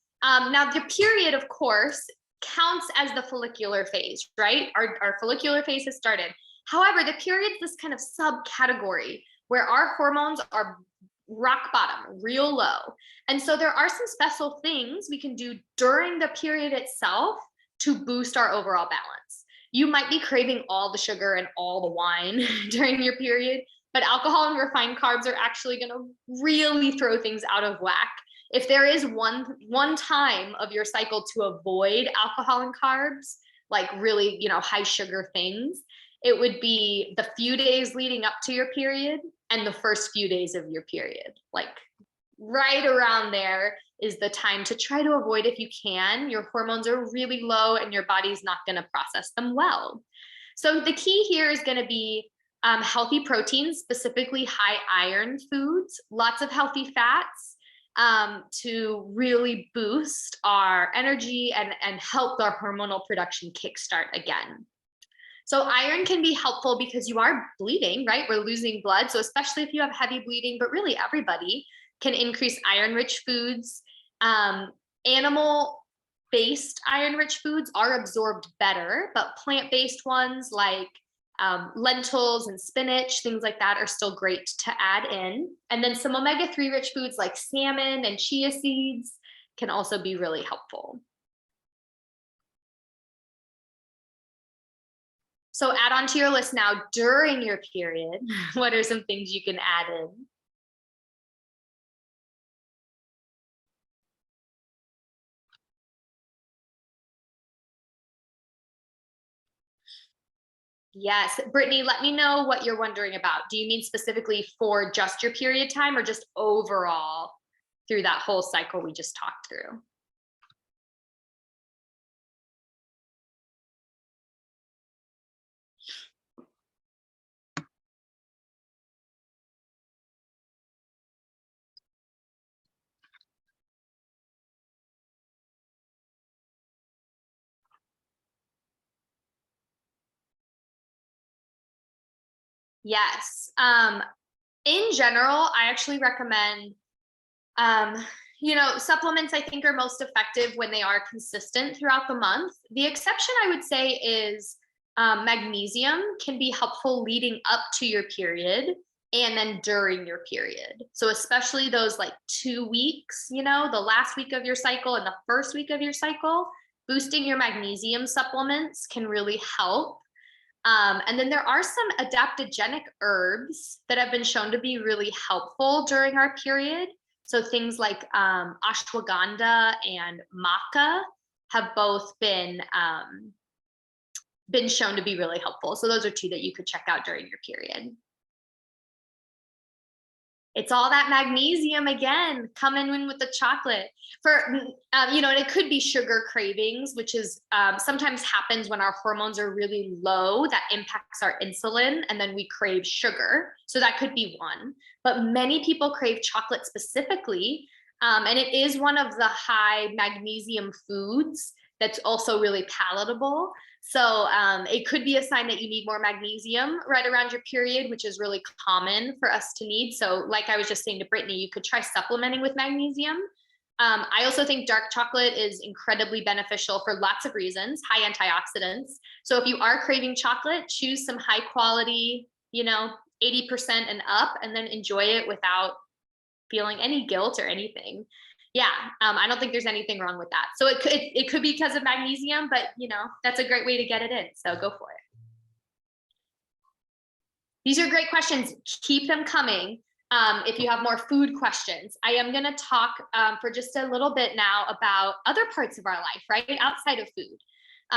Now the period, of course, counts as the follicular phase, right? Our follicular phase has started. However, the period's this kind of subcategory where our hormones are rock bottom, real low. And so there are some special things we can do during the period itself to boost our overall balance. You might be craving all the sugar and all the wine during your period, but alcohol and refined carbs are actually going to really throw things out of whack. If there is one time of your cycle to avoid alcohol and carbs, like really, high sugar things, it would be the few days leading up to your period and the first few days of your period. Like right around there is the time to try to avoid if you can. Your hormones are really low and your body's not going to process them well. So the key here is going to be healthy proteins, specifically high iron foods, lots of healthy fats, to really boost our energy and help our hormonal production kickstart again. So iron can be helpful because you are bleeding, right? We're losing blood. So especially if you have heavy bleeding, but really everybody can increase iron-rich foods. Animal-based iron-rich foods are absorbed better, but plant-based ones like lentils and spinach, things like that are still great to add in. And then some omega-3 rich foods like salmon and chia seeds can also be really helpful. So add on to your list now during your period. What are some things you can add in? Yes, Brittany, let me know what you're wondering about. Do you mean specifically for just your period time or just overall through that whole cycle we just talked through? Yes. In general, I actually recommend, supplements I think are most effective when they are consistent throughout the month. The exception I would say is magnesium can be helpful leading up to your period and then during your period. So especially those like 2 weeks, the last week of your cycle and the first week of your cycle, boosting your magnesium supplements can really help. And then there are some adaptogenic herbs that have been shown to be really helpful during our period. So things like ashwagandha and maca have both been shown to be really helpful. So those are 2 that you could check out during your period. It's all that magnesium again, coming in with the chocolate. And it could be sugar cravings, which is sometimes happens when our hormones are really low. That impacts our insulin, and then we crave sugar. So that could be one. But many people crave chocolate specifically, and it is one of the high magnesium foods that's also really palatable. So it could be a sign that you need more magnesium right around your period, which is really common for us to need. So like I was just saying to Brittany, you could try supplementing with magnesium. I also think dark chocolate is incredibly beneficial for lots of reasons, high antioxidants. So if you are craving chocolate, choose some high quality, 80% and up, and then enjoy it without feeling any guilt or anything. Yeah, I don't think there's anything wrong with that. So it could be because of magnesium, but that's a great way to get it in. So go for it. These are great questions. Keep them coming. If you have more food questions, I am going to talk for just a little bit now about other parts of our life, right? Outside of food.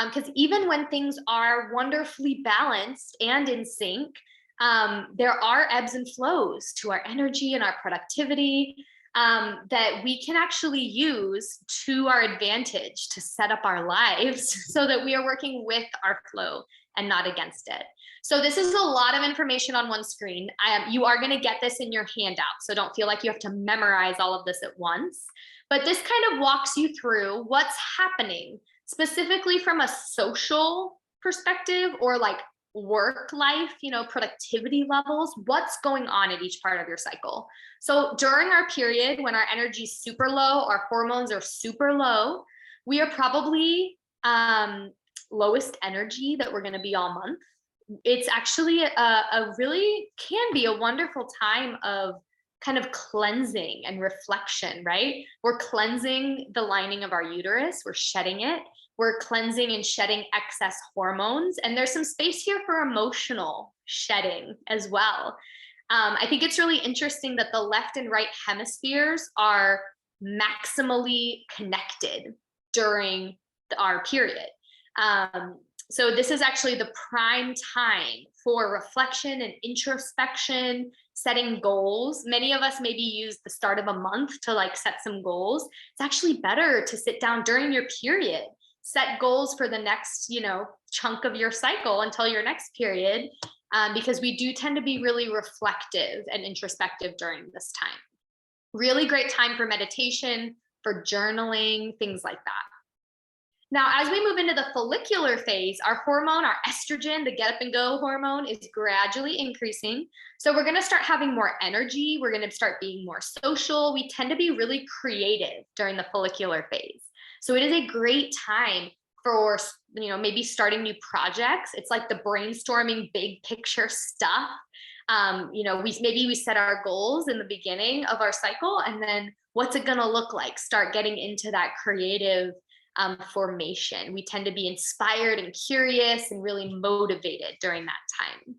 Because even when things are wonderfully balanced and in sync, There are ebbs and flows to our energy and our productivity that we can actually use to our advantage to set up our lives so that we are working with our flow and not against it. So this is a lot of information on one screen. You are going to get this in your handout, so don't feel like you have to memorize all of this at once. But this kind of walks you through what's happening specifically from a social perspective or like work life, productivity levels, what's going on at each part of your cycle. So during our period, when our energy is super low, our hormones are super low, we are probably lowest energy that we're going to be all month. It's actually a really can be a wonderful time of kind of cleansing and reflection, right? We're cleansing the lining of our uterus, we're shedding it. We're cleansing and shedding excess hormones. And there's some space here for emotional shedding as well. I think it's really interesting that the left and right hemispheres are maximally connected during our period. So this is actually the prime time for reflection and introspection, setting goals. Many of us maybe use the start of a month to like set some goals. It's actually better to sit down during your period, set goals for the next, chunk of your cycle until your next period, because we do tend to be really reflective and introspective during this time. Really great time for meditation, for journaling, things like that. Now, as we move into the follicular phase, our hormone, our estrogen, the get up and go hormone is gradually increasing. So we're going to start having more energy. We're going to start being more social. We tend to be really creative during the follicular phase. So it is a great time for, maybe starting new projects. It's like the brainstorming big picture stuff. We set our goals in the beginning of our cycle, and then what's it going to look like? Start getting into that creative formation. We tend to be inspired and curious and really motivated during that time.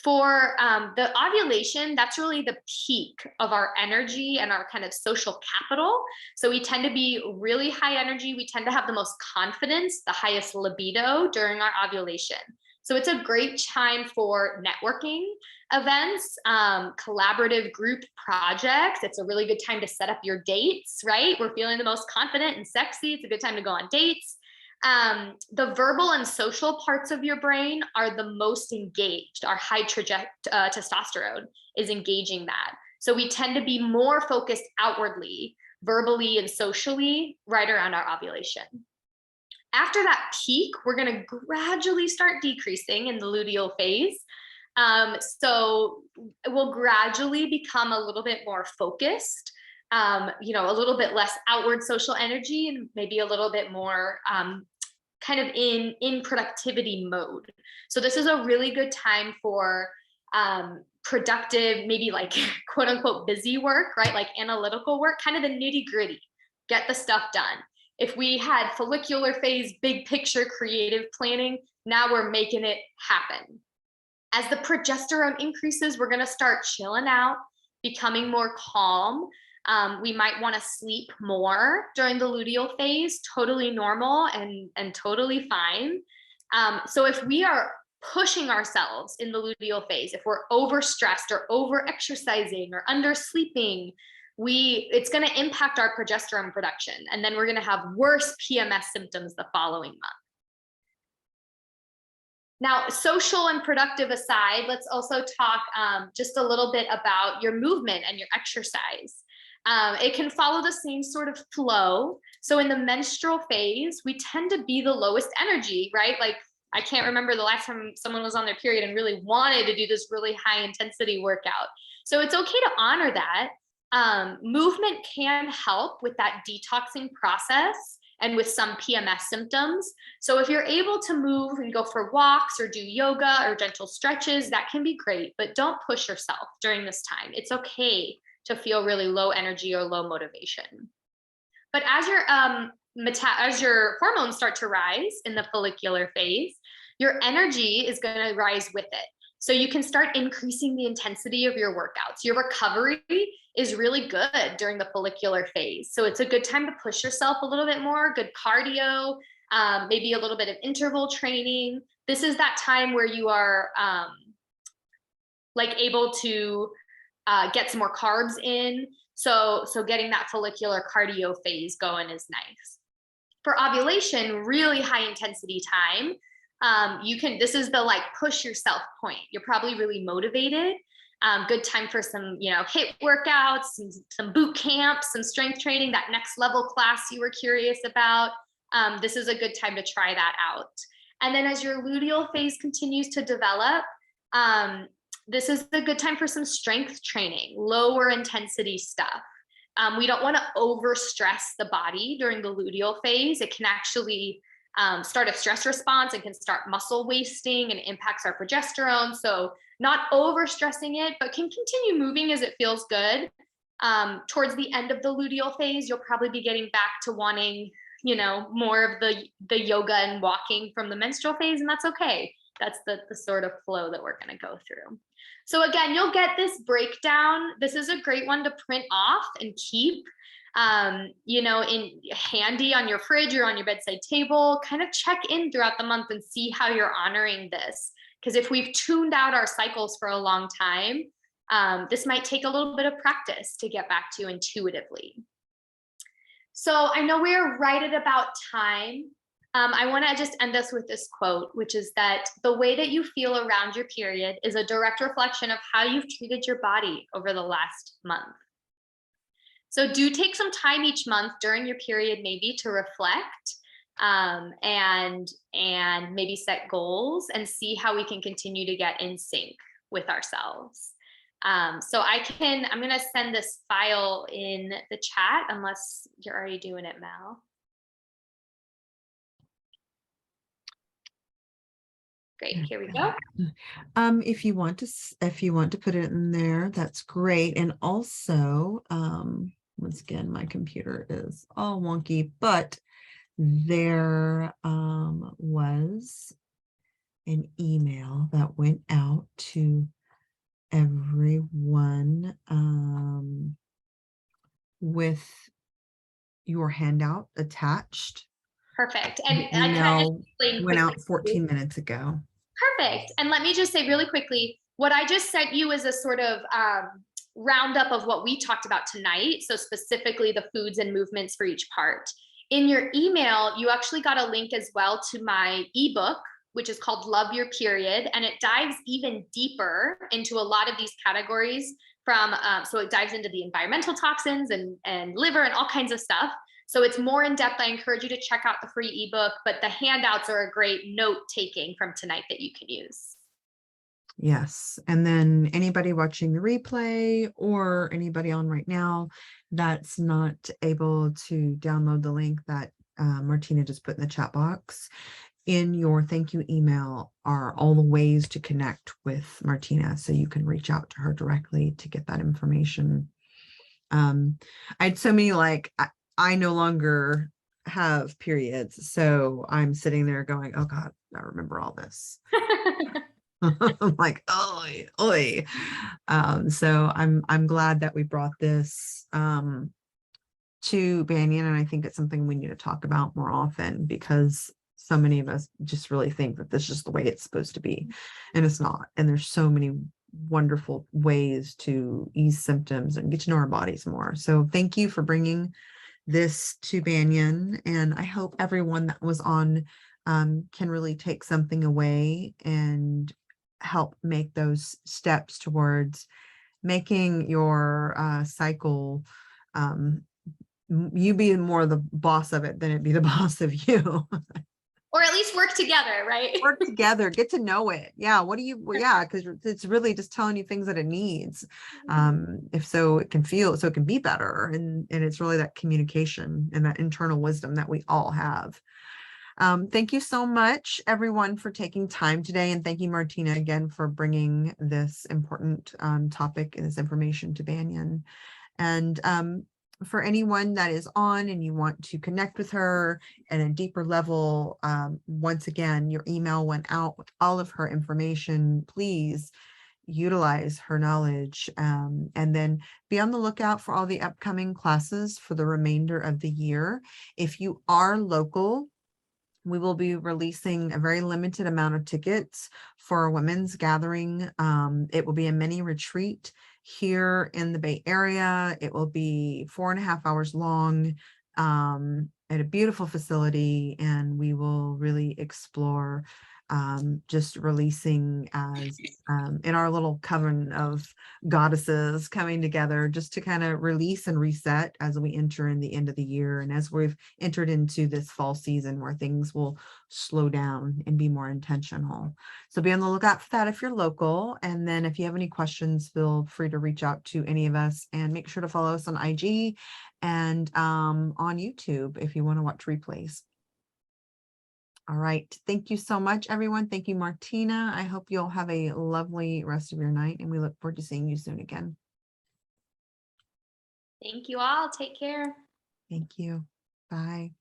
For the ovulation, that's really the peak of our energy and our kind of social capital. So we tend to be really high energy. We tend to have the most confidence, the highest libido during our ovulation. So it's a great time for networking events, collaborative group projects. It's a really good time to set up your dates, right? We're feeling the most confident and sexy. It's a good time to go on dates. The verbal and social parts of your brain are the most engaged. Our high testosterone is engaging that. So we tend to be more focused outwardly, verbally and socially, right around our ovulation. After that peak, we're going to gradually start decreasing in the luteal phase. So we'll gradually become a little bit more focused, a little bit less outward social energy, and maybe a little bit more kind of in productivity mode. So this is a really good time for productive, maybe like quote unquote busy work, right? Like analytical work, kind of the nitty gritty, get the stuff done. If we had follicular phase, big picture creative planning, now we're making it happen. As the progesterone increases, we're going to start chilling out, becoming more calm. We might want to sleep more during the luteal phase, totally normal and totally fine. So if we are pushing ourselves in the luteal phase, if we're overstressed or over exercising or under sleeping, it's going to impact our progesterone production. And then we're going to have worse PMS symptoms the following month. Now, social and productive aside, let's also talk just a little bit about your movement and your exercise. It can follow the same sort of flow. So in the menstrual phase, we tend to be the lowest energy, right? Like I can't remember the last time someone was on their period and really wanted to do this really high intensity workout. So it's okay to honor that. Movement can help with that detoxing process and with some PMS symptoms. So if you're able to move and go for walks or do yoga or gentle stretches, that can be great, but don't push yourself during this time. It's okay to feel really low energy or low motivation. But as your hormones start to rise in the follicular phase, your energy is going to rise with it. So you can start increasing the intensity of your workouts. Your recovery is really good during the follicular phase. So it's a good time to push yourself a little bit more, good cardio, maybe a little bit of interval training. This is that time where you are like able to get some more carbs in. So getting that follicular cardio phase going is nice. For ovulation, really high intensity time. This is the like push yourself point. You're probably really motivated. Good time for some, HIIT workouts, some boot camps, some strength training, that next level class you were curious about. This is a good time to try that out. And then as your luteal phase continues to develop, this is a good time for some strength training, lower intensity stuff. We don't want to overstress the body during the luteal phase. It can actually start a stress response and can start muscle wasting, and it impacts our progesterone. So not overstressing it, but can continue moving as it feels good. Towards the end of the luteal phase, you'll probably be getting back to wanting, more of the yoga and walking from the menstrual phase, and that's okay. That's the sort of flow that we're going to go through. So again, you'll get this breakdown. This is a great one to print off and keep, in handy on your fridge or on your bedside table. Kind of check in throughout the month and see how you're honoring this. Because if we've tuned out our cycles for a long time, this might take a little bit of practice to get back to intuitively. So I know we're right at about time. I want to just end us with this quote, which is that the way that you feel around your period is a direct reflection of how you've treated your body over the last month. So do take some time each month during your period, maybe to reflect and maybe set goals and see how we can continue to get in sync with ourselves. So I'm going to send this file in the chat unless you're already doing it, Mel. Great, here we go. If you want to put it in there, that's great. And also, once again, my computer is all wonky, but there was an email that went out to everyone with your handout attached. Perfect. And the email went out 14 minutes ago. Perfect. And let me just say really quickly, what I just sent you is a sort of roundup of what we talked about tonight. So specifically the foods and movements for each part. In your email, you actually got a link as well to my ebook, which is called Love Your Period. And it dives even deeper into a lot of these categories so it dives into the environmental toxins and liver and all kinds of stuff. So it's more in depth. I encourage you to check out the free ebook, but the handouts are a great note taking from tonight that you can use. Yes. And then anybody watching the replay or anybody on right now that's not able to download the link that Martina just put in the chat box, in your thank you email are all the ways to connect with Martina. So you can reach out to her directly to get that information. I had so many, I no longer have periods. So I'm sitting there going, oh God, I remember all this. I'm like, oy, oy. So I'm glad that we brought this to Banyan, and I think it's something we need to talk about more often, because so many of us just really think that this is just the way it's supposed to be, and it's not. And there's so many wonderful ways to ease symptoms and get to know our bodies more. So thank you for bringing this to Banyan, and I hope everyone that was on can really take something away and help make those steps towards making your cycle you be more the boss of it than it be the boss of you. Or at least work together, right? Work together, get to know it. Yeah. Because it's really just telling you things that it needs. If so, it can be better. And it's really that communication and that internal wisdom that we all have. Thank you so much, everyone, for taking time today. And thank you, Martina, again, for bringing this important topic and this information to Banyan. And for anyone that is on and you want to connect with her at a deeper level, once again, your email went out with all of her information. Please utilize her knowledge, and then be on the lookout for all the upcoming classes for the remainder of the year. If you are local We will be releasing a very limited amount of tickets for a women's gathering. It will be a mini retreat here in the Bay Area. It will be 4.5 hours long, at a beautiful facility, and we will really explore just releasing as in our little coven of goddesses coming together just to kind of release and reset as we enter in the end of the year, and as we've entered into this fall season where things will slow down and be more intentional. So be on the lookout for that if you're local. And then if you have any questions, feel free to reach out to any of us, and make sure to follow us on IG and on YouTube if you want to watch replays. All right. Thank you so much, everyone. Thank you, Martina. I hope you'll have a lovely rest of your night, and we look forward to seeing you soon again. Thank you all. Take care. Thank you. Bye.